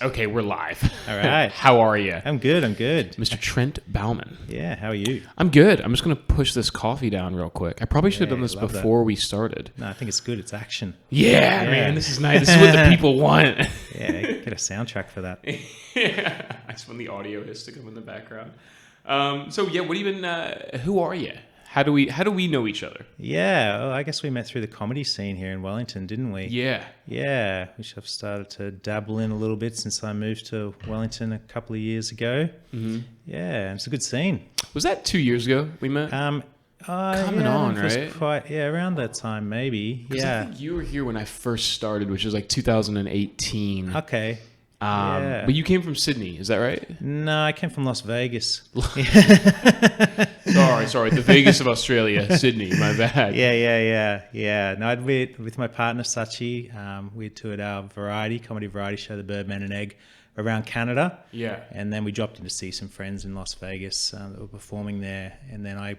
Okay, we're live. All right. How are you? I'm good. Mr. Trent Baumann. Yeah, how are you? I'm good. I'm just going to push this coffee down real quick. I probably should have done this love before we started. No, I think it's good. It's action. Yeah, man, this is nice. This is what the people want. Yeah, get a soundtrack for that. Yeah, I just want the audio hits to come in the background. So yeah, what even? Who are you? How do we know each other? Yeah, well, I guess we met through the comedy scene here in Wellington, didn't we? Yeah. Yeah, which I've started to dabble in a little bit since I moved to Wellington a couple of years ago. Mm-hmm. Yeah, it's a good scene. Was that 2 years ago we met? Coming on, right? Around that time, maybe. Yeah. I think you were here when I first started, which was like 2018. Okay. But you came from Sydney, is that right? No, I came from Las Vegas. Sorry. The Vegas of Australia, Sydney, my bad. Yeah. No, I'd with my partner, Sachi. We toured our comedy variety show, The Birdman and Egg, around Canada. Yeah. And then we dropped in to see some friends in Las Vegas that were performing there. And then I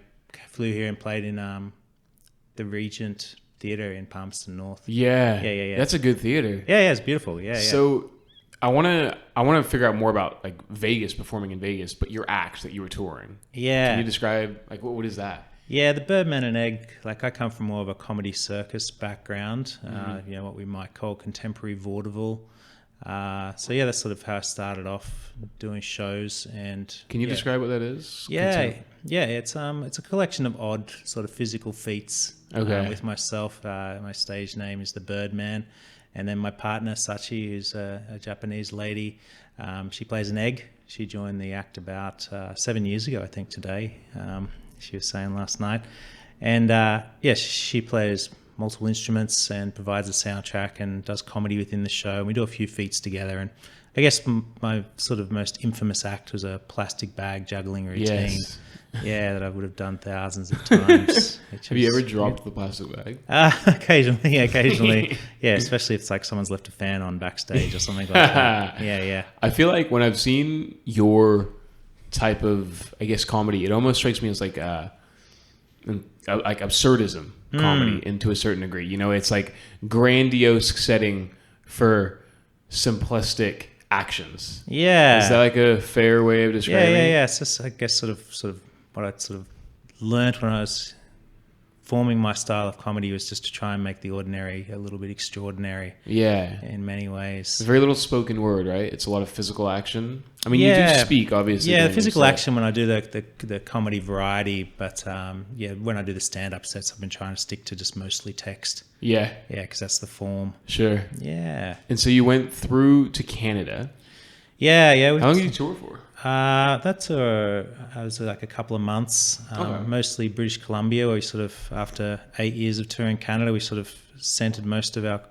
flew here and played in the Regent Theatre in Palmerston North. Yeah. That's a good theater. Yeah, it's beautiful. Yeah. So I want to figure out more about like Vegas, performing in Vegas, but your act that you were touring. Yeah. Can you describe like what is that? Yeah, the Birdman and Egg, like I come from more of a comedy circus background, what we might call contemporary vaudeville. So yeah, that's sort of how I started off doing shows. And can you describe what that is? It's a collection of odd sort of physical feats. Okay. With myself, my stage name is the Birdman. And then my partner, Sachi, who's a Japanese lady, she plays an egg. She joined the act about 7 years ago, I think, today. She was saying last night. And, she plays multiple instruments and provides a soundtrack and does comedy within the show. And we do a few feats together. And I guess my sort of most infamous act was a plastic bag juggling routine. Yes. Yeah, that I would have done thousands of times. Have you ever dropped the plastic bag? Occasionally. Yeah, especially if it's like someone's left a fan on backstage or something like that. Yeah. I feel like when I've seen your type of, I guess, comedy, it almost strikes me as like absurdism comedy into a certain degree. You know, it's like grandiose setting for simplistic actions. Yeah. Is that like a fair way of describing it? Yeah. It's just, I guess, sort of what I sort of learnt when I was forming my style of comedy was just to try and make the ordinary a little bit extraordinary. Yeah. In many ways. Very little spoken word, right? It's a lot of physical action. I mean, you do speak, obviously. Yeah, the physical action when I do the comedy variety, but when I do the stand-up sets, I've been trying to stick to just mostly text. Yeah, because that's the form. Sure. Yeah. And so you went through to Canada. Yeah. How long did you tour for? I was like a couple of months, mostly British Columbia, where we sort of, after 8 years of touring Canada, we sort of centered most of our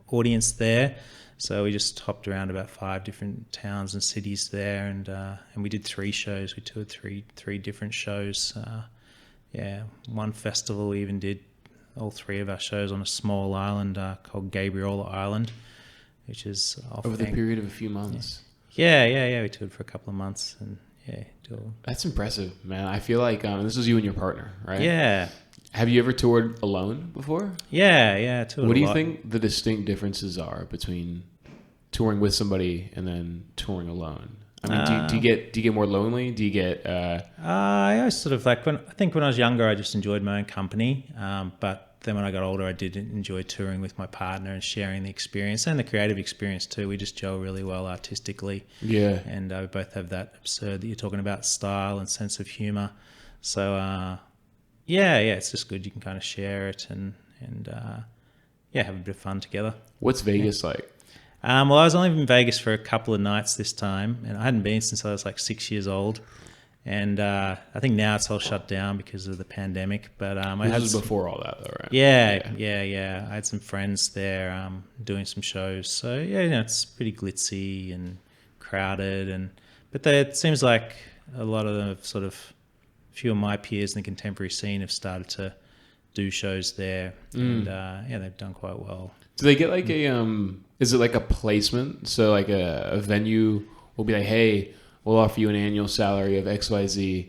audience there. So we just hopped around about 5 different towns and cities there, and we did 3 shows. We toured three different shows. One festival we even did all 3 of our shows on a small island called Gabriola Island, which is off over the period of a few months. Yeah. We toured for a couple of months, and That's impressive, man. I feel like this was you and your partner, right? Yeah. Have you ever toured alone before? Yeah, I toured. What do you think the distinct differences are between touring with somebody and then touring alone? I mean, do you get more lonely? Do you get? I sort of like when I was younger, I just enjoyed my own company, but then when I got older, I did enjoy touring with my partner and sharing the experience and the creative experience too. We just gel really well artistically. Yeah. And we both have that absurd that you're talking about, style and sense of humor. So, it's just good. You can kind of share it and have a bit of fun together. What's Vegas like? Well, I was only in Vegas for a couple of nights this time, and I hadn't been since I was like 6 years old. And I think now it's all shut down because of the pandemic. But this was before all that, though, right? Yeah. I had some friends there doing some shows. So it's pretty glitzy and crowded. But it seems like a lot of them have sort of, a few of my peers in the contemporary scene have started to do shows there, and they've done quite well. Do they get like is it like a placement? So like a venue will be like, hey, we'll offer you an annual salary of XYZ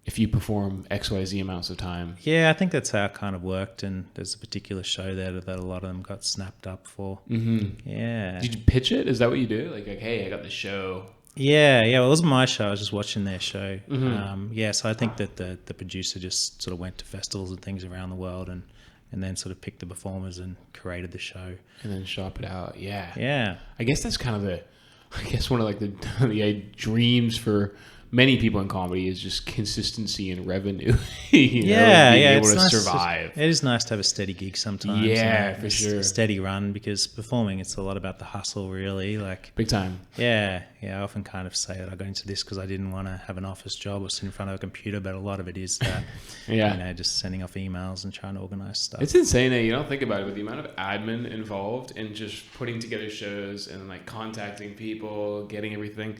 if you perform XYZ amounts of time. Yeah, I think that's how it kind of worked. And there's a particular show there that a lot of them got snapped up for. Mm-hmm. Yeah. Did you pitch it? Is that what you do? Like, hey, I got the show. Yeah. Well, it wasn't my show. I was just watching their show. Mm-hmm. So I think that the producer just sort of went to festivals and things around the world and then sort of picked the performers and created the show. And then shop it out. Yeah. Yeah. I guess that's kind of one of like the dreams for many people in comedy is just consistency and revenue. Being able to survive. It is nice to have a steady gig sometimes. Yeah, for sure. A steady run, because performing, it's a lot about the hustle, really. Like big time. Yeah. I often kind of say that I got into this because I didn't want to have an office job or sit in front of a computer, but a lot of it is that, just sending off emails and trying to organize stuff. It's insane that you don't think about it, but the amount of admin involved in just putting together shows and like contacting people, getting everything.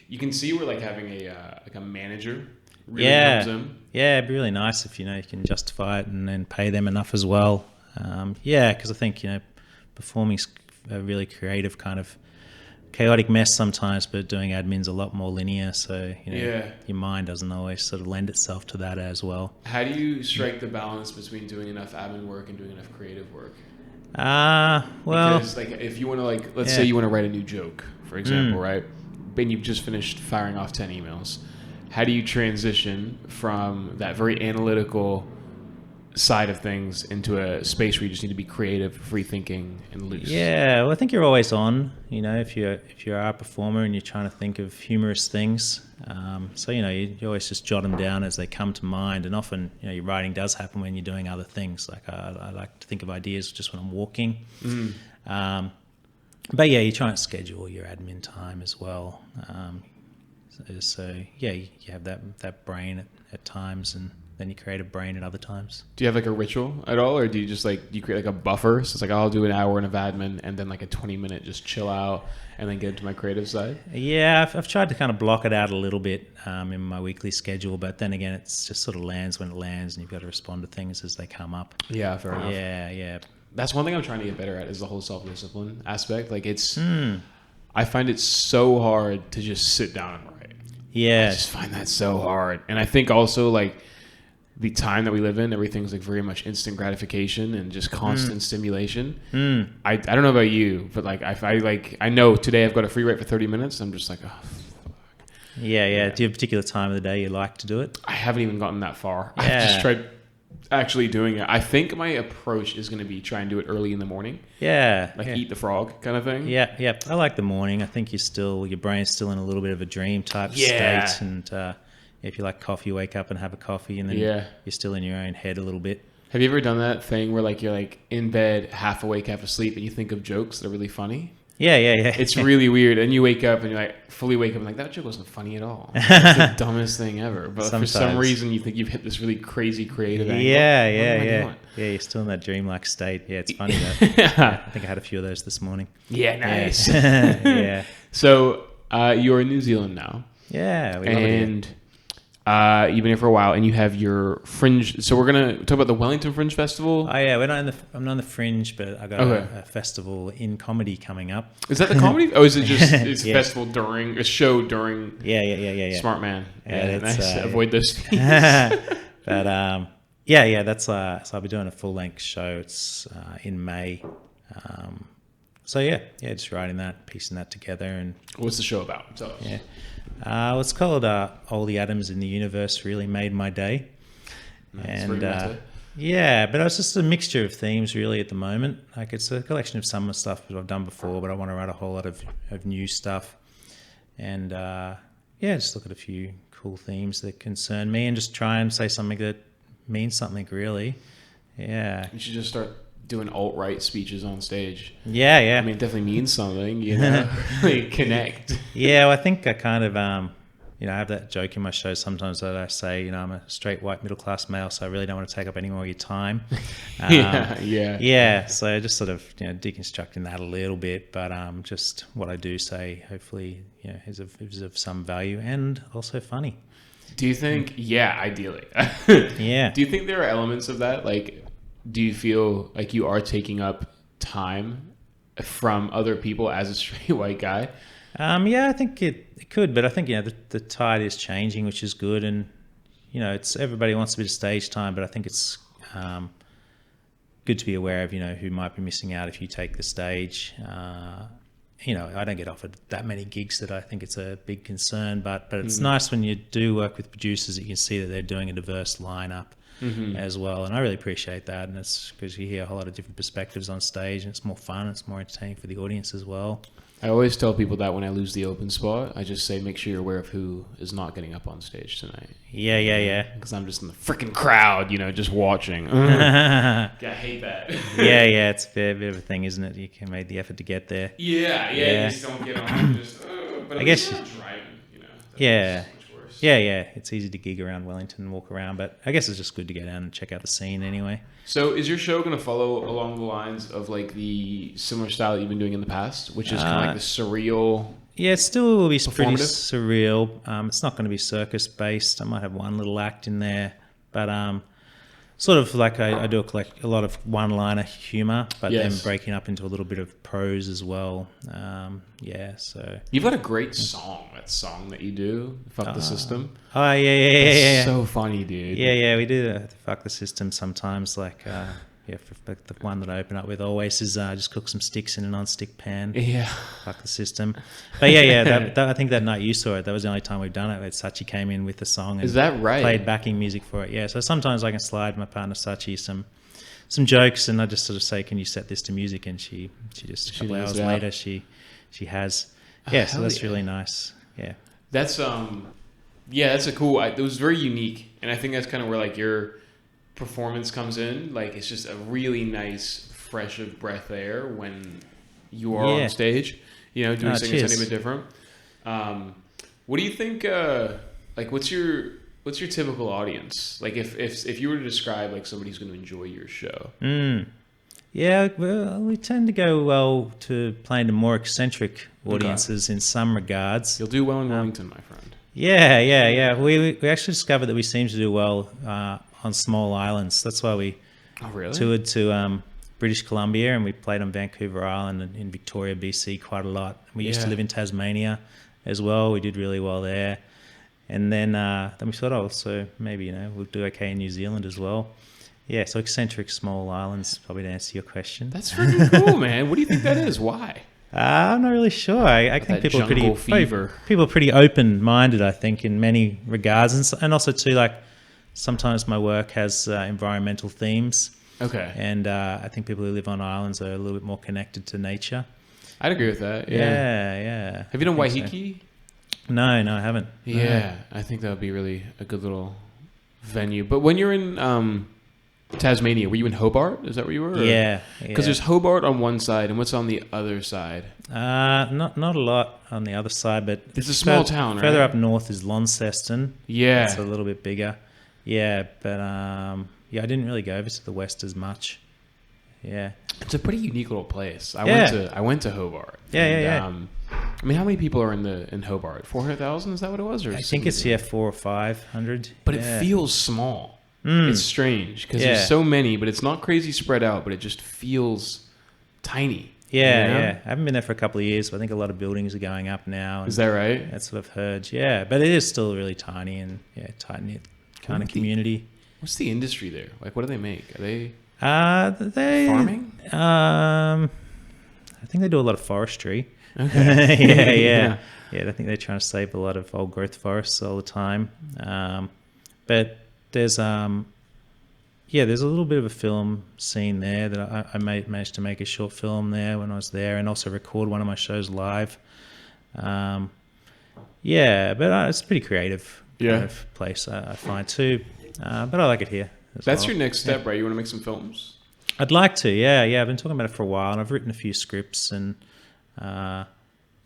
You can see where like having a manager really comes in. Yeah, it'd be really nice if you can justify it and then pay them enough as well. Because I think performing's a really creative kind of chaotic mess sometimes, but doing admin's a lot more linear. So your mind doesn't always sort of lend itself to that as well. How do you strike the balance between doing enough admin work and doing enough creative work? Because like if you want to let's say you want to write a new joke, for example, right? And you've just finished firing off 10 emails. How do you transition from that very analytical side of things into a space where you just need to be creative, free thinking, and loose? Yeah, well, I think you're always on. If you're a performer and you're trying to think of humorous things, so you always just jot them down as they come to mind. And often, your writing does happen when you're doing other things. Like I like to think of ideas just when I'm walking. But you try and schedule your admin time as well. You have that brain at times, and then you create a brain at other times. Do you have like a ritual at all, or do you just you create like a buffer? So it's like I'll do an hour of admin and then like a 20-minute just chill out and then get into my creative side? Yeah, I've tried to kind of block it out a little bit in my weekly schedule, but then again, it's just sort of lands when it lands, and you've got to respond to things as they come up. Yeah, fair enough. Yeah. That's one thing I'm trying to get better at is the whole self-discipline aspect. Like I find it so hard to just sit down and write. Yeah. I just find that so hard. And I think also like the time that we live in, everything's like very much instant gratification and just constant stimulation. I don't know about you, but like I know today I've got a free write for 30 minutes. I'm just like, oh, fuck. Yeah. Do you have a particular time of the day you like to do it? I haven't even gotten that far. Yeah. I've just tried actually doing it. I think my approach is going to be try and do it early in the morning. Eat the frog kind of thing. Yeah. I like the morning. I think your brain's still in a little bit of a dream type state. And if you like coffee, you wake up and have a coffee, and then you're still in your own head a little bit. Have you ever done that thing where like you're like in bed, half awake, half asleep, and you think of jokes that are really funny? Yeah. It's really weird. And you wake up and you're like fully wake up and like that joke wasn't funny at all. It's the dumbest thing ever. But for some reason you think you've hit this really crazy creative angle. Yeah, you're still in that dreamlike state. Yeah, it's funny though. I think I had a few of those this morning. Yeah, nice. Yeah. So you're in New Zealand now. Yeah, we love it. You've been here for a while, and you have your Fringe. So we're gonna talk about the Wellington Fringe Festival. Oh yeah, I'm not on the Fringe, but I got a festival in comedy coming up. Is that the comedy? Oh, is it just a festival during a show during? Yeah. Smart man. Yeah, nice. Avoid those fees. But that's so I'll be doing a full length show. It's in May. Just writing that, piecing that together, and what's the show about? Tell us. Yeah. It's called All the Atoms in the Universe Really Made My Day. Nice. And but it's just a mixture of themes really at the moment. Like it's a collection of some stuff that I've done before, but I want to write a whole lot of new stuff. And just look at a few cool themes that concern me and just try and say something that means something really. Yeah. You should just start doing alt-right speeches on stage. Yeah. I mean, it definitely means something, like connect. Yeah, well, I think I kind of, I have that joke in my show sometimes that I say, I'm a straight white middle-class male, so I really don't want to take up any more of your time. Yeah, so just sort of, deconstructing that a little bit, but just what I do say, hopefully, is of some value and also funny. Do you think, ideally. Yeah. Do you think there are elements of that, like, do you feel like you are taking up time from other people as a straight white guy? I think it could, but I think the tide is changing, which is good, and it's everybody wants a bit of stage time, but I think it's good to be aware of, who might be missing out if you take the stage. I don't get offered that many gigs that I think it's a big concern, but it's nice when you do work with producers that you can see that they're doing a diverse lineup as well. And I really appreciate that. And it's because you hear a whole lot of different perspectives on stage, and it's more fun. It's more entertaining for the audience as well. I always tell people that when I lose the open spot, I just say, make sure you're aware of who is not getting up on stage tonight. Yeah. Because I'm just in the freaking crowd, just watching. I hate that. yeah, it's a bit of a thing, isn't it? You can make the effort to get there. Yeah. You just don't get on. But I guess you're not driving, Yeah. Much worse. Yeah. It's easy to gig around Wellington and walk around, but I guess it's just good to get out and check out the scene anyway. So is your show going to follow along the lines of like the similar style that you've been doing in the past, which is kind of like the surreal? Yeah, it still will be pretty surreal. It's not going to be circus based. I might have one little act in there, but sort of like I do a lot of one-liner humor, but then breaking up into a little bit of prose as well. So you've got a great song. That song that you do, "Fuck the System." Oh yeah. So funny, dude. Yeah. We do "Fuck the System" sometimes. Like for the one that I open up with always is just cook some sticks in a non-stick pan. Yeah. Fuck the system. But yeah. I think that night you saw it. That was the only time we've done it. Sachi came in with the song. And is that right? Played backing music for it. Yeah. So sometimes I can slide my partner Sachi some jokes, and I just sort of say, "Can you set this to music?" And she just a couple hours later she has. Yeah. So that's really nice. Yeah. That's that's a cool. It was very unique, and I think that's kind of where like your performance comes in. Like it's just a really nice fresh of breath air when you are on stage, doing something a bit different. What do you think like what's your typical audience, like if you were to describe like somebody who's going to enjoy your show? Yeah, well, we tend to go well to playing to more eccentric audiences in some regards. You'll do well in Wellington, my friend. Yeah. We actually discovered that we seem to do well on small islands. That's why we toured to British Columbia, and we played on Vancouver Island and in Victoria, BC quite a lot. We used to live in Tasmania as well. We did really well there. And then we thought, so maybe, we'll do okay in New Zealand as well. Yeah, so eccentric small islands, probably to answer your question. That's freaking cool, man. What do you think that is? Why? I'm not really sure. I think people are pretty open-minded, I think, in many regards. And also, too, like, sometimes my work has environmental themes. Okay. And I think people who live on islands are a little bit more connected to nature. I'd agree with that. Yeah. Have you done Waiheke? So. No, I haven't. Yeah, I think that would be really a good little venue. But when you're in Tasmania, were you in Hobart? Is that where you were? Yeah. Because there's Hobart on one side, and what's on the other side? Not a lot on the other side, but it's a small town, right? Further up north is Launceston. Yeah. It's a little bit bigger. Yeah, but I didn't really go over to the west as much. Yeah. It's a pretty unique little place. I went to Hobart. Yeah. I mean, how many people are in Hobart? 400,000? Is that what it was? Or I think it's 400 or 500. But it feels small. It's strange because there's so many, but it's not crazy spread out, but it just feels tiny. Yeah. I haven't been there for a couple of years, but I think a lot of buildings are going up now. Is that right? That's what I've heard. Yeah, but it is still really tiny and tight-knit kind of community. What's the industry there? Like, what do they make? Are they farming? I think they do a lot of forestry. Okay. Yeah. I think they're trying to save a lot of old growth forests all the time. But there's a little bit of a film scene there that I managed to make a short film there when I was there, and also record one of my shows live. But it's a pretty creative kind of place, I find too. But I like it here. That's your next step, right? You want to make some films? I'd like to, yeah. I've been talking about it for a while, and I've written a few scripts, and I'd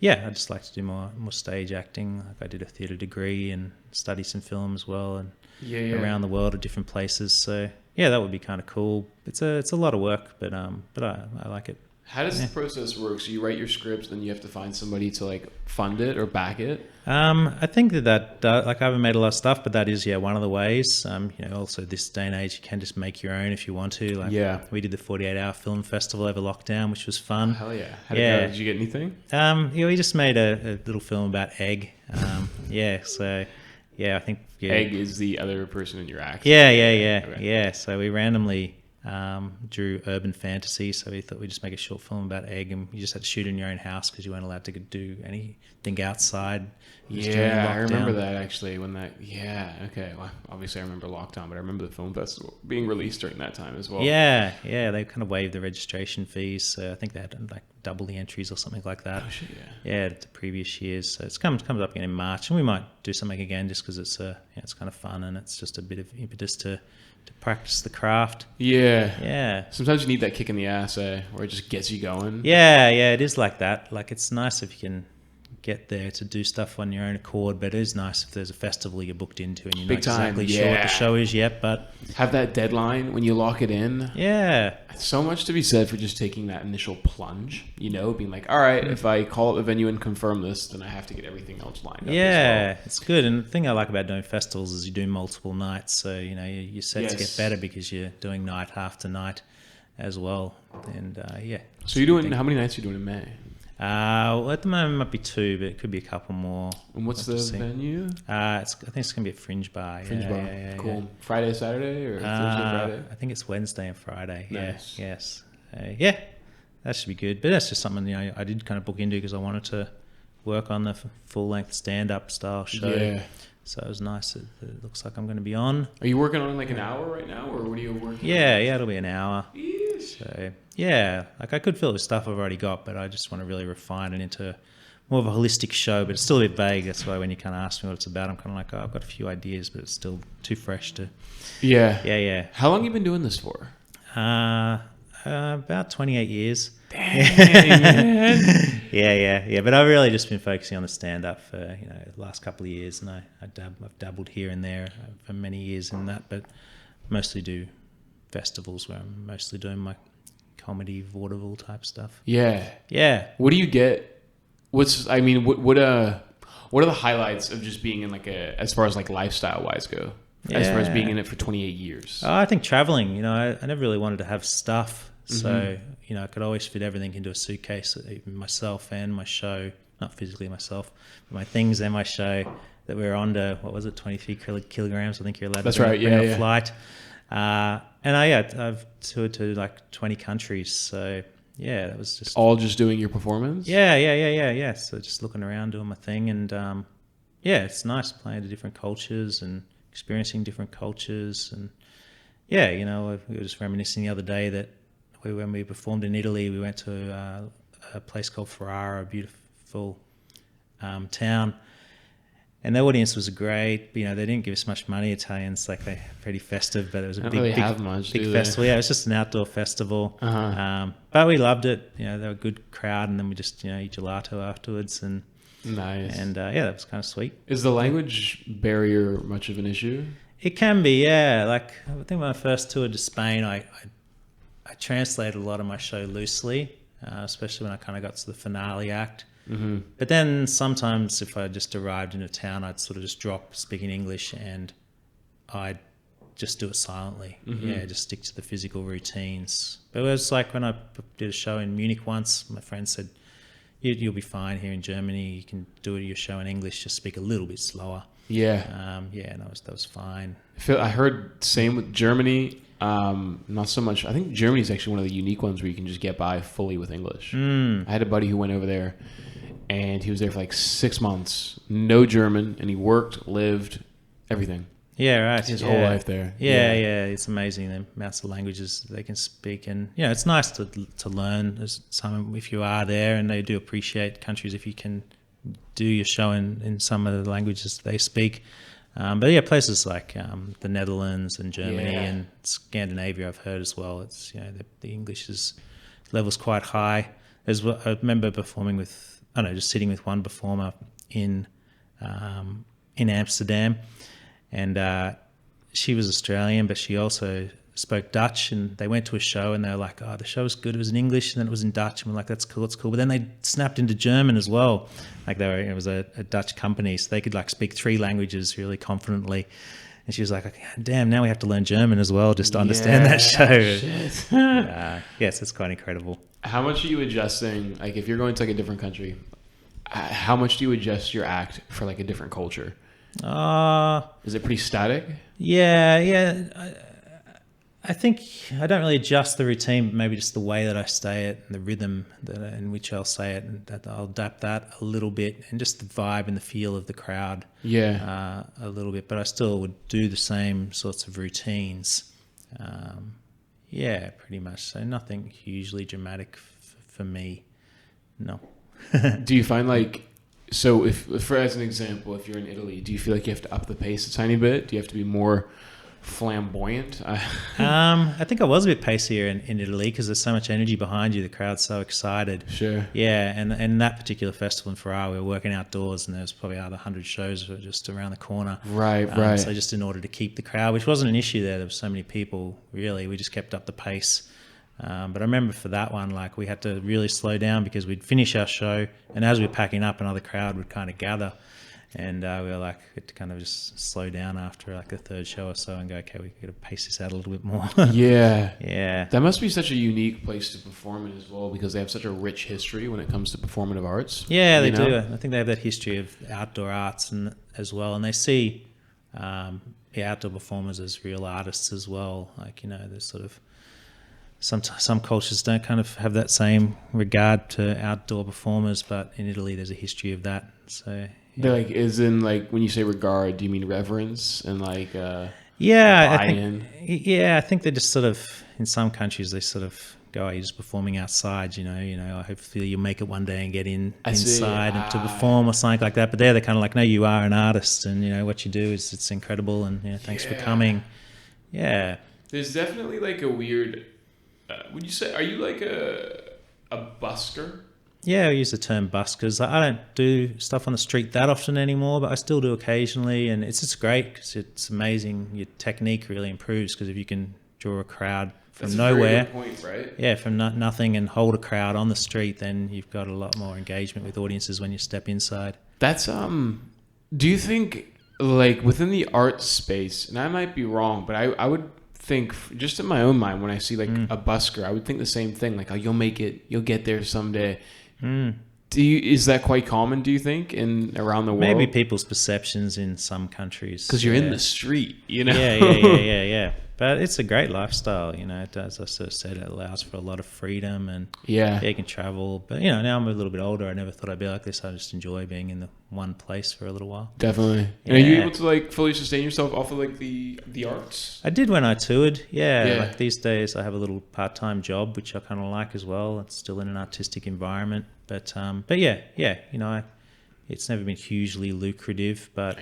just like to do more stage acting. Like I did a theatre degree and study some film as well, and around the world at different places. So that would be kind of cool. It's a lot of work, but I like it. How does the process work? So you write your scripts, then you have to find somebody to like fund it or back it? I think that like I haven't made a lot of stuff, but that is one of the ways. Also this day and age, you can just make your own if you want to. Like we did the 48-hour film festival over lockdown, which was fun. Oh, hell yeah! How did it go? Did you get anything? We just made a little film about egg. So I think Egg is the other person in your act. Yeah. Okay. Yeah. So we randomly drew urban fantasy. So we thought we'd just make a short film about Egg, and you just had to shoot in your own house because you weren't allowed to do anything outside. Yeah, I remember that actually. Okay. Well, obviously I remember lockdown, but I remember the film festival being released during that time as well. Yeah. They kind of waived the registration fees. So I think they had like double the entries or something like that. Oh shit, Yeah, the previous years. So it comes up again in March, and we might do something again just because it's kind of fun and it's just a bit of impetus to practice the craft. Yeah. Sometimes you need that kick in the ass, where it just gets you going. Yeah, it is like that. Like, it's nice if you can get there to do stuff on your own accord, but it is nice if there's a festival you're booked into and you're not exactly sure what the show is yet, but have that deadline when you lock it in. Yeah. So much to be said for just taking that initial plunge, being like, all right, if I call up the venue and confirm this, then I have to get everything else lined up. Yeah, it's good. And the thing I like about doing festivals is you do multiple nights, so your sets get better because you're doing night after night as well. And so you're doing, how many nights are you doing in May? Well, at the moment it might be 2, but it could be a couple more. And what's the venue? I think it's going to be a Fringe bar. Fringe bar. Yeah, cool. Yeah. Friday, Saturday, or Thursday, Friday? I think it's Wednesday and Friday. Nice. Yes. That should be good. But that's just something I did kind of book into because I wanted to work on the full-length stand-up style show. Yeah. So it was nice. It looks like I'm going to be on. Are you working on like an hour right now, or what are you working on? Yeah, it'll be an hour. So, like I could fill it with stuff I've already got, but I just want to really refine it into more of a holistic show, but it's still a bit vague. That's why when you kind of ask me what it's about, I'm kind of like, I've got a few ideas, but it's still too fresh to... Yeah. How long have you been doing this for? About 28 years. Dang, man. Yeah. But I've really just been focusing on the stand-up for, the last couple of years, and I've dabbled here and there for many years in that, but mostly do festivals where I'm mostly doing my comedy vaudeville type stuff. Yeah. What do you get? What are the highlights of just being in as far as like lifestyle wise go? As far as being in it for 28 years? I think traveling, I never really wanted to have stuff. So, I could always fit everything into a suitcase, even myself and my show, not physically myself, but my things and my show that we were under, 23 kilograms, I think you're allowed to bring on a flight. And I've toured to like 20 countries. So that was just... All just doing your performance? Yeah. So just looking around, doing my thing. And it's nice playing to different cultures and experiencing different cultures. And we were just reminiscing the other day that when we performed in Italy, we went to a place called Ferrara, a beautiful town. And the audience was great. They didn't give us much money. Italians, they're pretty festive, but it was a big festival. Yeah, it was just an outdoor festival. But we loved it. They were a good crowd, and then we just eat gelato afterwards. And nice. And that was kind of sweet. Is the language barrier much of an issue? It can be, yeah. Like I think when I first toured to Spain, I translated a lot of my show loosely, especially when I kind of got to the finale act. Mm-hmm. But then sometimes if I just arrived in a town, I'd sort of just drop speaking English and I'd just do it silently. Mm-hmm. Just stick to the physical routines. But it was like when I did a show in Munich once, my friend said, you'll be fine here in Germany. You can do your show in English, just speak a little bit slower. Yeah. And that was fine. I heard same with Germany. Not so much. I think Germany is actually one of the unique ones where you can just get by fully with English. I had a buddy who went over there, and he was there for like 6 months, no German, and he worked, lived, everything. Yeah, right. His whole life there. Yeah. It's amazing the amounts of languages they can speak, and it's nice to learn. There's some if you are there, and they do appreciate countries if you can do your show in some of the languages they speak. But places like the Netherlands and Germany and Scandinavia, I've heard as well. It's the English level's quite high. I remember performing just sitting with one performer in Amsterdam, and she was Australian, but she also spoke Dutch, and they went to a show and they were like, the show was good, it was in English, and then it was in Dutch, and we're like, that's cool. But then they snapped into German as well. Like it was a Dutch company, so they could like speak 3 languages really confidently. And she was like, damn, now we have to learn German as well just to understand that show. Yes, it's quite incredible. How much are you adjusting, like if you're going to like a different country, how much do you adjust your act for like a different culture? Is it pretty static? Yeah. I think I don't really adjust the routine, but maybe just the way that I say it and the rhythm in which I'll say it, and that I'll adapt that a little bit, and just the vibe and the feel of the crowd. Yeah. A little bit, but I still would do the same sorts of routines. Yeah, pretty much. So nothing hugely dramatic for me. No. Do you find like, so if as an example, if you're in Italy, do you feel like you have to up the pace a tiny bit? Do you have to be more flamboyant? I think I was a bit pacier in Italy because there's so much energy behind you. The crowd's so excited. Sure. Yeah, and that particular festival in Ferrara, we were working outdoors, and there was probably other 100 shows just around the corner. Right. So just in order to keep the crowd, which wasn't an issue there were so many people, really, we just kept up the pace. But I remember for that one, like we had to really slow down because we'd finish our show, and as we were packing up, another crowd would kind of gather. And we were like, we had to kind of just slow down after like the third show or so and go, okay, we've got to pace this out a little bit more. Yeah. That must be such a unique place to perform in as well, because they have such a rich history when it comes to performative arts. Yeah, they do. I think they have that history of outdoor arts and as well. And they see the outdoor performers as real artists as well. Like, there's sort of some cultures don't kind of have that same regard to outdoor performers, but in Italy there's a history of that. So they're like, is in like, when you say regard, do you mean reverence and like I think they just sort of, in some countries they sort of go, you're just performing outside, hopefully you'll make it one day and get inside and to perform or something like that. But they're kind of like, no, you are an artist, and what you do it's incredible, and thanks for coming. Yeah, there's definitely like a weird would you say, are you like a busker? Yeah, I use the term buskers. I don't do stuff on the street that often anymore, but I still do occasionally, and it's just great because it's amazing. Your technique really improves because if you can draw a crowd from nowhere, very good point, right? Yeah, from nothing, and hold a crowd on the street, then you've got a lot more engagement with audiences when you step inside. That's do you think like within the art space, and I might be wrong, but I would think just in my own mind when I see like a busker, I would think the same thing, like, oh, you'll make it, you'll get there someday. Is that quite common, do you think, in around the world? Maybe people's perceptions in some countries, because you're in the street, yeah. But it's a great lifestyle, it does, as I sort of said, it allows for a lot of freedom, and you can travel. But now I'm a little bit older, I never thought I'd be like this. I just enjoy being in the one place for a little while. Definitely. And are you able to like fully sustain yourself off of like the arts? I did when I toured. Like these days I have a little part-time job which I kind of like as well. It's still in an artistic environment, but it's never been hugely lucrative, but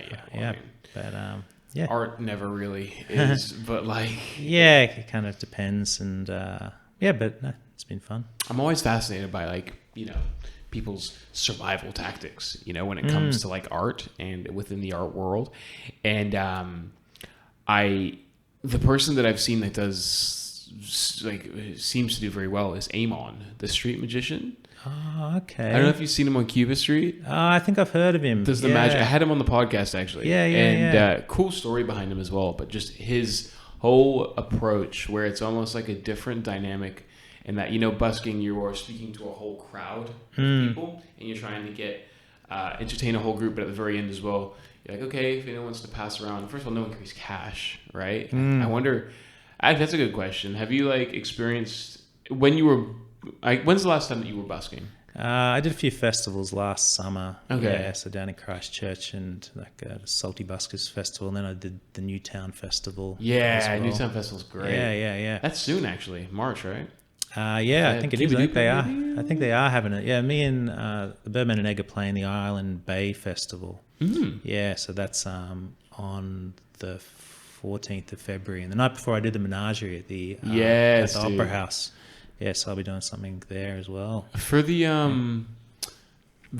art never really is, but like it kind of depends, and but no, it's been fun. I'm always fascinated by like people's survival tactics, when it comes to like art and within the art world. And the person that I've seen that does like seems to do very well is Amon, the street magician. Oh, okay. I don't know if you've seen him on Cuba Street. I think I've heard of him. Does the magic? I had him on the podcast actually. Cool story behind him as well, but just his whole approach, where it's almost like a different dynamic. And that, busking, you are speaking to a whole crowd of people, and you're trying to get entertain a whole group, but at the very end as well, you're like, okay, if anyone wants to pass around, first of all, no one carries cash, right? I wonder, that's a good question. Have you like experienced when you were, when's the last time that you were busking? I did a few festivals last summer. Okay. Yeah, so down in Christchurch and like the Salty Buskers Festival, and then I did the Newtown Festival. Yeah, well. Newtown Festival's great. Yeah. That's soon actually, March, right? I think it is. I think they are. I think they are having it. Yeah, me and the Birdman and Egg are playing the Island Bay Festival. Yeah, so that's on the 14th of February, and the night before I did the Menagerie at the Opera House. Yeah, so I'll be doing something there as well. For the do you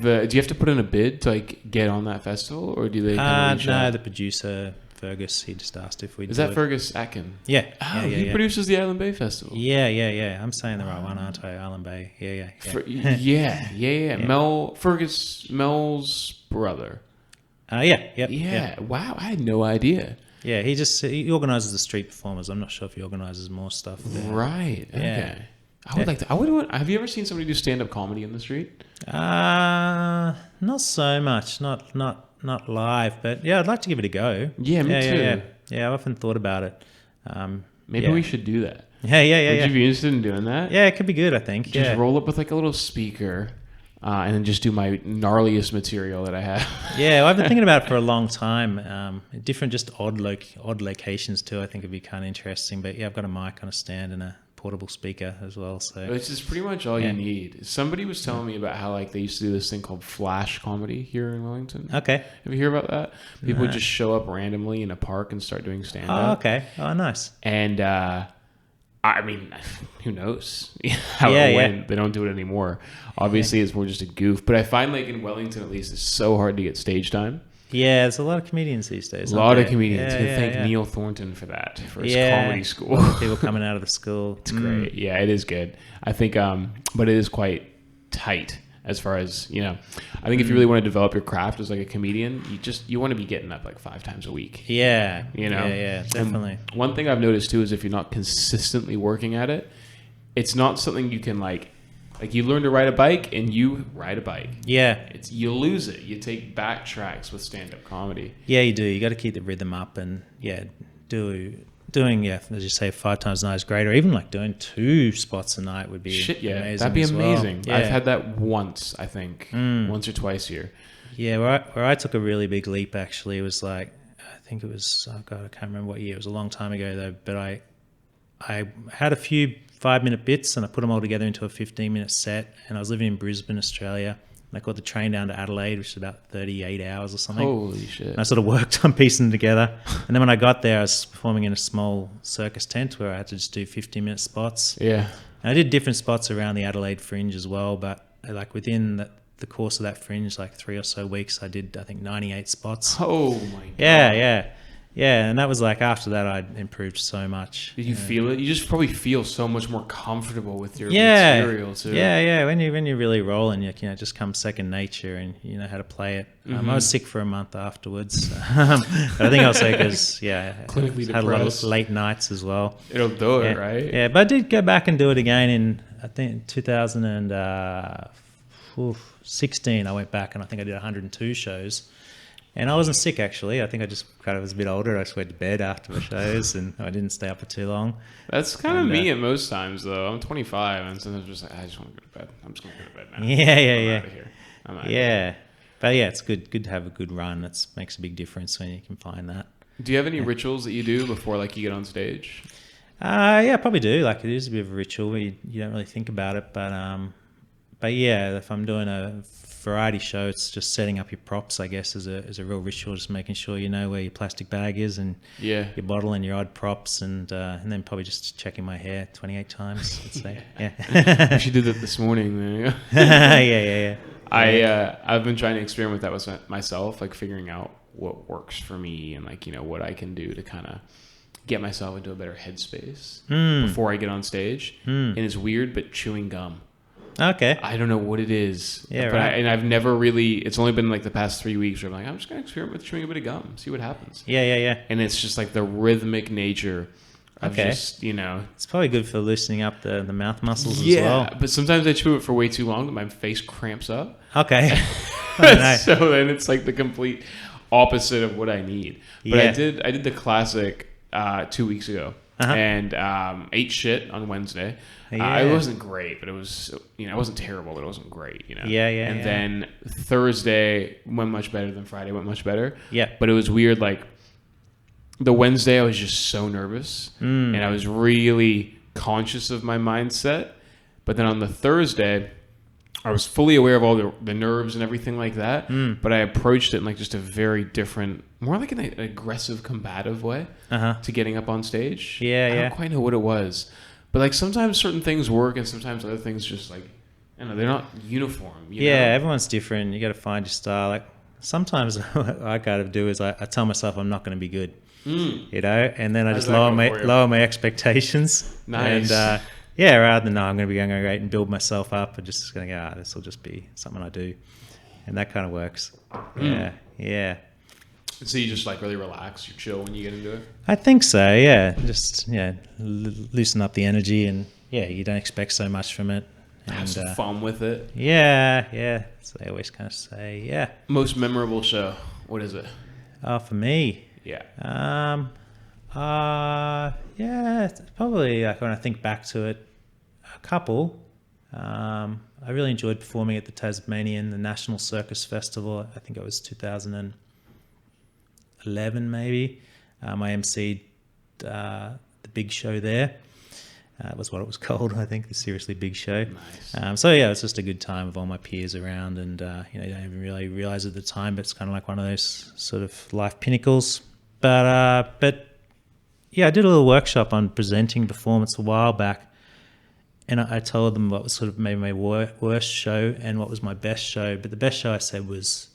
have to put in a bid to like get on that festival, or do they? No, the producer Fergus, he just asked if we'd. Is that Fergus Atkin? Yeah. He produces the Island Bay Festival. Yeah. I'm saying the right one, aren't I? Island Bay. Yeah. Mel's brother. Yeah. Wow, I had no idea. Yeah, he organises the street performers. I'm not sure if he organises more stuff there. Right. Okay. Yeah. I would like to. Have you ever seen somebody do stand-up comedy in the street? Not so much. Not not live, but yeah, I'd like to give it a go. Yeah, me too. Yeah, I've often thought about it. Maybe we should do that. Yeah. Would you be interested in doing that? Yeah, it could be good, I think. Just roll up with like a little speaker, and then just do my gnarliest material that I have. Yeah, well, I've been thinking about it for a long time. Different, just odd locations too. I think it'd be kind of interesting. But yeah, I've got a mic on a stand and a portable speaker as well. So which is pretty much all you need. Somebody was telling me about how like they used to do this thing called flash comedy here in Wellington. Okay. Have you heard about that? People would just show up randomly in a park and start doing stand-up. Oh, okay. Oh, nice. And I mean, who knows how it went? Yeah. They don't do it anymore. Obviously, it's more just a goof. But I find like in Wellington, at least, it's so hard to get stage time. Yeah, there's a lot of comedians these days. A lot of comedians. Thank Neil Thornton for that, for his comedy school. People coming out of the school. It's great. Yeah, it is good. I think, but it is quite tight as far as, I think if you really want to develop your craft as like a comedian, you want to be getting up like 5 times a week. Yeah. Yeah, definitely. And one thing I've noticed too is if you're not consistently working at it, it's not something you can like you learn to ride a bike and you ride a bike. Yeah. You lose it. You take backtracks with stand-up comedy. Yeah, you do. You got to keep the rhythm up and doing, as you say, 5 times a night is great, or even like doing 2 spots a night would be amazing. That'd be amazing. Well. Yeah. I've had that once, I think, once or twice here. Yeah, where I took a really big leap actually, it was like, I think it was, I can't remember what year. It was a long time ago though, but I had a few 5-minute bits and I put them all together into a 15-minute set, and I was living in Brisbane, Australia. And I got the train down to Adelaide, which is about 38 hours or something. Holy shit. And I sort of worked on piecing them together. And then when I got there, I was performing in a small circus tent where I had to just do 15-minute spots. Yeah. And I did different spots around the Adelaide Fringe as well, but like within the course of that Fringe, like 3 or so weeks, I did, I think, 98 spots. Oh my God. Yeah, and that was like, after that, I'd improved so much. Did you feel it? You just probably feel so much more comfortable with your material too. Yeah. When you're really rolling, it just comes second nature, and you know how to play it. I was sick for a month afterwards, but I think also because clinically had a lot of late nights as well. It'll do it, right? Yeah, but I did go back and do it again in, I think, 2016. I went back and I think I did 102 shows. And I wasn't sick, actually. I think I just kind of was a bit older. I just went to bed after the shows, and I didn't stay up for too long. That's kind of me at most times, though. I'm 25, and sometimes I'm just like, I just want to go to bed. I'm just going to go to bed now. Yeah. Out of here. I'm out of here. But yeah, it's good to have a good run. It makes a big difference when you can find that. Do you have any rituals that you do before, like, you get on stage? Yeah, I probably do. Like, it is a bit of a ritual. You don't really think about it, but yeah, if I'm doing a variety show, it's just setting up your props, I guess, is a real ritual. Just making sure you know where your plastic bag is and your bottle and your odd props, and then probably just checking my hair 28 times. Let's say, I should do that this morning. There you go. Yeah. I've been trying to experiment with that with myself, like figuring out what works for me and like what I can do to kind of get myself into a better headspace before I get on stage. And it's weird, but chewing gum. Okay. I don't know what it is. Yeah, but right. I've never really, it's only been like the past 3 weeks where I'm like, I'm just going to experiment with chewing a bit of gum, see what happens. Yeah. And it's just like the rhythmic nature of just, It's probably good for loosening up the mouth muscles as well. Yeah, but sometimes I chew it for way too long that my face cramps up. Okay. Nice. So then it's like the complete opposite of what I need. But I did the classic 2 weeks ago. And ate shit on Wednesday. It wasn't great, but it was, it wasn't terrible, but it wasn't great, And then Thursday went much better than Friday went much better. Yeah. But it was weird, like, the Wednesday I was just so nervous. And I was really conscious of my mindset. But then on the Thursday, I was fully aware of all the nerves and everything like that, but I approached it in like just a very different, more like an aggressive, combative way to getting up on stage. I don't quite know what it was, but like sometimes certain things work and sometimes other things just like, I don't know, they're not uniform. You know? Everyone's different. You got to find your style. Like sometimes what I got to do is I tell myself I'm not going to be good, and then I just lower my expectations. Nice. And, rather than, I'm going to be going great and build myself up, and just going to go, this will just be something I do. And that kind of works. Yeah. So you just like really relax, you chill when you get into it? I think so, yeah. Just, loosen up the energy, and you don't expect so much from it. Have some fun with it. Yeah. So they always kind of say, Most memorable show? What is it? For me, Yeah. yeah, it's probably like when I think back to it, a couple. I really enjoyed performing at the Tasmanian, the National Circus Festival. I think it was 2011 maybe. I emceed the big show there. Was what it was called, I think, the Seriously Big Show. Nice. So yeah, it was just a good time with all my peers around, and you don't even really realize at the time, but it's kind of like one of those sort of life pinnacles. But yeah, I did a little workshop on presenting performance a while back, and I told them what was sort of maybe my worst show and what was my best show. But the best show I said was,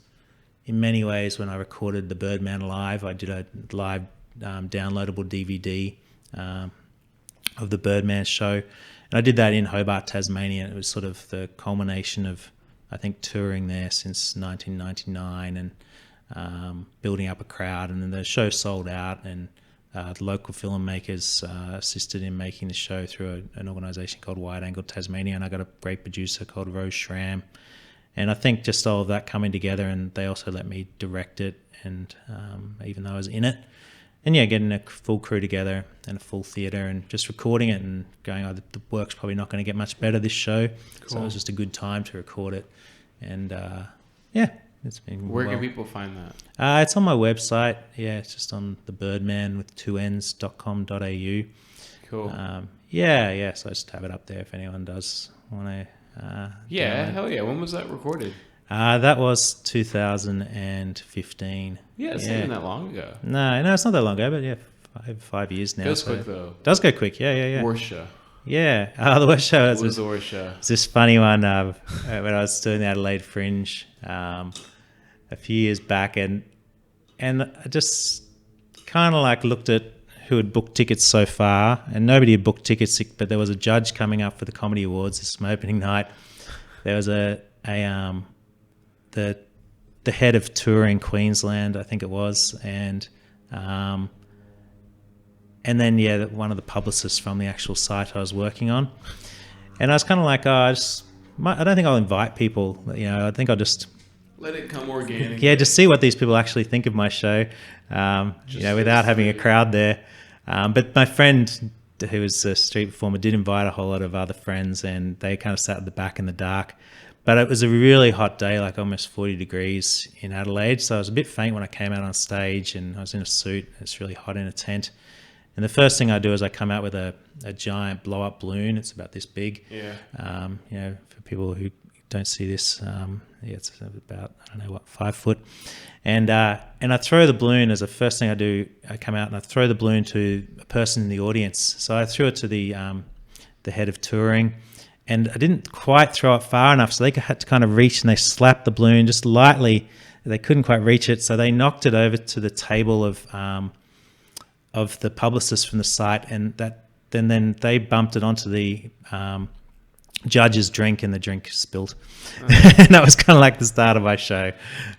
in many ways, when I recorded the Birdman live. I did a live downloadable DVD of the Birdman show, and I did that in Hobart, Tasmania. It was sort of the culmination of, I think, touring there since 1999 and building up a crowd, and then the show sold out, and the local filmmakers assisted in making the show through an organisation called Wide Angle Tasmania, and I got a great producer called Rose Schramm, and I think just all of that coming together, and they also let me direct it, and even though I was in it, and yeah, getting a full crew together and a full theatre and just recording it and going, oh, the work's probably not going to get much better this show. Cool. So it was just a good time to record it. And yeah, it's been Where can people find that? It's on my website. Yeah, it's just on thebirdman.com.au. Cool. Yeah. So I just have it up there if anyone does want to. Yeah, hell yeah. When was that recorded? That was 2015. Yeah, it's not even that long ago. No, it's not that long ago, but yeah, 5 years now. It goes quick though. Does go quick, yeah. Worst show. Yeah, the worst show was the worst show. It's this funny one when I was doing the Adelaide Fringe a few years back, and I just kind of like looked at who had booked tickets so far, and nobody had booked tickets, but there was a judge coming up for the Comedy Awards this opening night. There was the head of touring Queensland, I think it was, and then one of the publicists from the actual site I was working on, and I was kind of like, I don't think I'll invite people. I think I'll just let it come organically. Yeah, just see what these people actually think of my show, without having a crowd there. But my friend, who was a street performer, did invite a whole lot of other friends, and they kind of sat at the back in the dark. But it was a really hot day, like almost 40 degrees in Adelaide. So I was a bit faint when I came out on stage, and I was in a suit. It's really hot in a tent. And the first thing I do is I come out with a giant blow-up balloon. It's about this big. Yeah. For people who don't see this, it's about, 5 foot. And I throw the balloon as the first thing I do. I come out and I throw the balloon to a person in the audience. So I threw it to the head of touring. And I didn't quite throw it far enough, so they had to kind of reach, and they slapped the balloon just lightly. They couldn't quite reach it, so they knocked it over to the table of the publicist from the site, and then they bumped it onto the judge's drink, and the drink spilled. And that was kind of like the start of my show.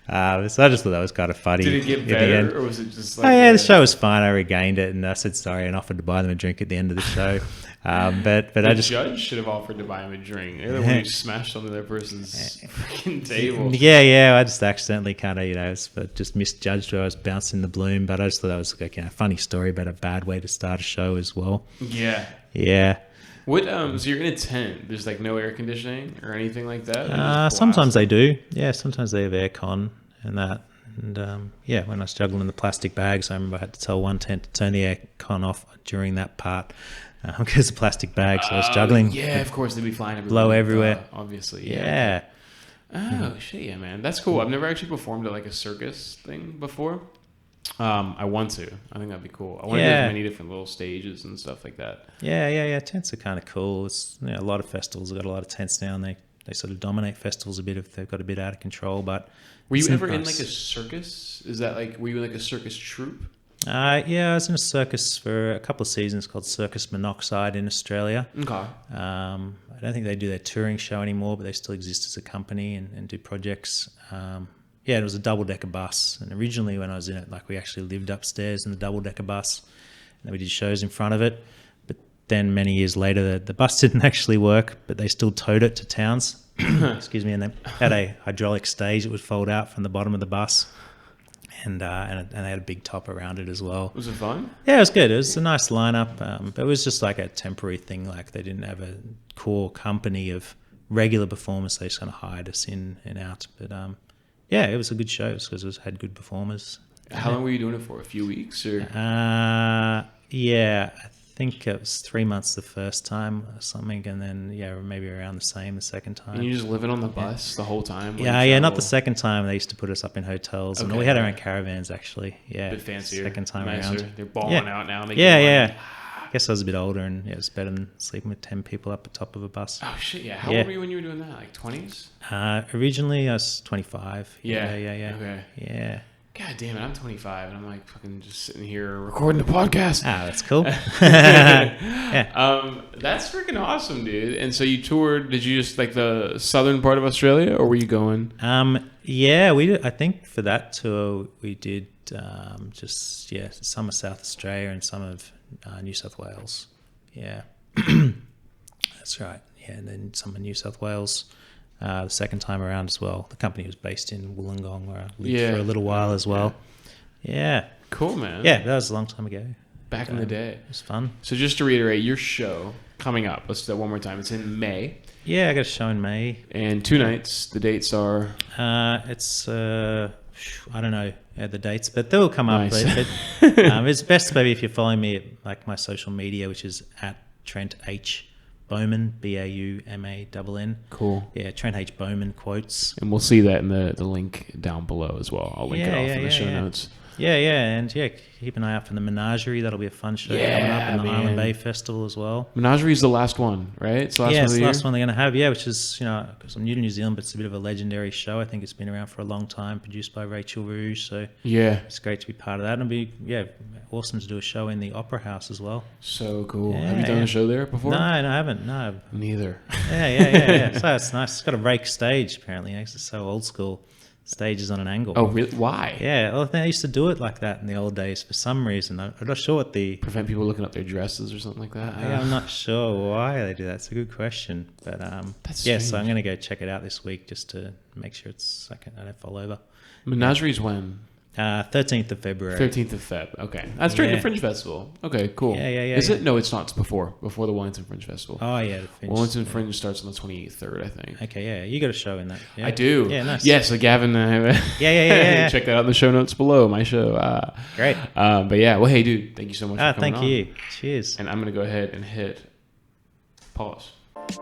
So I just thought that was kind of funny. Did it get better, or was it just like... Oh yeah, the show was fine. I regained it, and I said sorry and offered to buy them a drink at the end of the show. But the I just... judge should have offered to buy him a drink. They're the one who smashed onto that person's freaking table. Yeah. I just accidentally kind of, just misjudged where I was bouncing the balloon. But I just thought that was like a funny story, but a bad way to start a show as well. Yeah. Yeah. What? So you're in a tent. There's like no air conditioning or anything like that. Sometimes they do. Yeah. Sometimes they have aircon and that. And when I was juggling the plastic bags, I remember I had to tell one tent to turn the aircon off during that part. Because of plastic bags, so I was juggling. Yeah, of course, they'd be flying everywhere. Blow everywhere. Obviously, yeah. Oh, shit, yeah, man. That's cool. I've never actually performed at like a circus thing before. I want to. I think that'd be cool. I want to do many different little stages and stuff like that. Yeah. Tents are kind of cool. It's a lot of festivals have got a lot of tents now, and they sort of dominate festivals a bit if they've got a bit out of control. But were you ever in like a circus? Is that like, were you in like a circus troupe? I was in a circus for a couple of seasons called Circus Monoxide in Australia. Okay. I don't think they do their touring show anymore, but they still exist as a company and do projects. It was a double-decker bus. And originally when I was in it, like we actually lived upstairs in the double-decker bus, and we did shows in front of it. But then many years later, the bus didn't actually work, but they still towed it to towns. Excuse me. And they had a hydraulic stage that would fold out from the bottom of the bus. and they had a big top around it as well. Was it fun? Yeah, it was good. It was a nice lineup, but it was just like a temporary thing. Like they didn't have a core company of regular performers. They just kind of hired us in and out. But yeah, it was a good show because it had good performers. How long were you doing it for? A few weeks or? Yeah, I think it was 3 months the first time or something, and then maybe around the same the second time. And you just living on the bus the whole time? Yeah, not the second time. They used to put us up in hotels, and we had our own caravans actually. Yeah, a bit fancier, second time nicer. around. They're balling out now. Yeah. I guess I was a bit older, and it was better than sleeping with 10 people up the top of a bus. Oh shit! Yeah. How old were you when you were doing that? Like 20s? Originally I was 25. Yeah. Okay. Yeah. God damn it, I'm 25 and I'm like fucking just sitting here recording the podcast. That's cool. That's freaking awesome, dude. And so you toured, did you just like the southern part of Australia or were you going? Yeah, we did. I think for that tour we did some of South Australia and some of New South Wales. Yeah. That's right. Yeah, and then some of New South Wales. The second time around as well. The company was based in Wollongong where I lived for a little while as well. Yeah. Cool, man. Yeah, that was a long time ago. Back in the day. It was fun. So just to reiterate, your show coming up, let's do that one more time. It's in May. Yeah, I got a show in May. And 2 nights. The dates are? It's, I don't know the dates, but they'll come up. Nice. It's best maybe if you're following me at like my social media, which is at Trent H. Baumann, Baumann. Cool. Yeah, Trent H. Baumann quotes. And we'll see that in the link down below as well. I'll link it off in the show notes. And keep an eye out for the Menagerie. That'll be a fun show coming up, and the Island Bay Festival as well. Menagerie is the last one, right? It's the last one of the year? Last one they're going to have, which is, because I'm new to New Zealand, but it's a bit of a legendary show. I think it's been around for a long time, produced by Rachel Rouge, so it's great to be part of that. And it'll be, awesome to do a show in the Opera House as well. So cool. Have you done a show there before? No, I haven't. No. Neither. Yeah. So it's nice. It's got a rake stage, apparently. It's so old school. Stage is on an angle. Oh, really? Why? Yeah, well, they used to do it like that in the old days for some reason. I'm not sure what the... Prevent people looking up their dresses or something like that? I'm not sure why they do that. It's a good question. But so I'm going to go check it out this week just to make sure I don't fall over. Menagerie's when? 13th of February. 13th of Feb. Okay. That's during the Fringe Festival. Okay, cool. Yeah. Is it? No, it's not. It's before the Wellington Fringe Festival. Oh, yeah. The Fringe. Wellington Fringe starts on the 23rd, I think. Okay, yeah. You got a show in that. Yeah? I do. Yeah, nice. Yes, so Gavin. Yeah. Check that out in the show notes below, my show. Great. But yeah, well, hey, dude, thank you so much for coming on. Thank you. Cheers. And I'm going to go ahead and hit pause.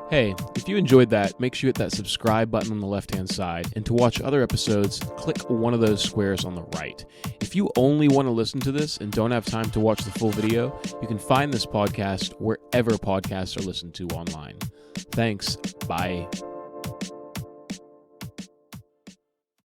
Hey, if you enjoyed that, make sure you hit that subscribe button on the left-hand side. And to watch other episodes, click one of those squares on the right. If you only want to listen to this and don't have time to watch the full video, you can find this podcast wherever podcasts are listened to online. Thanks. Bye.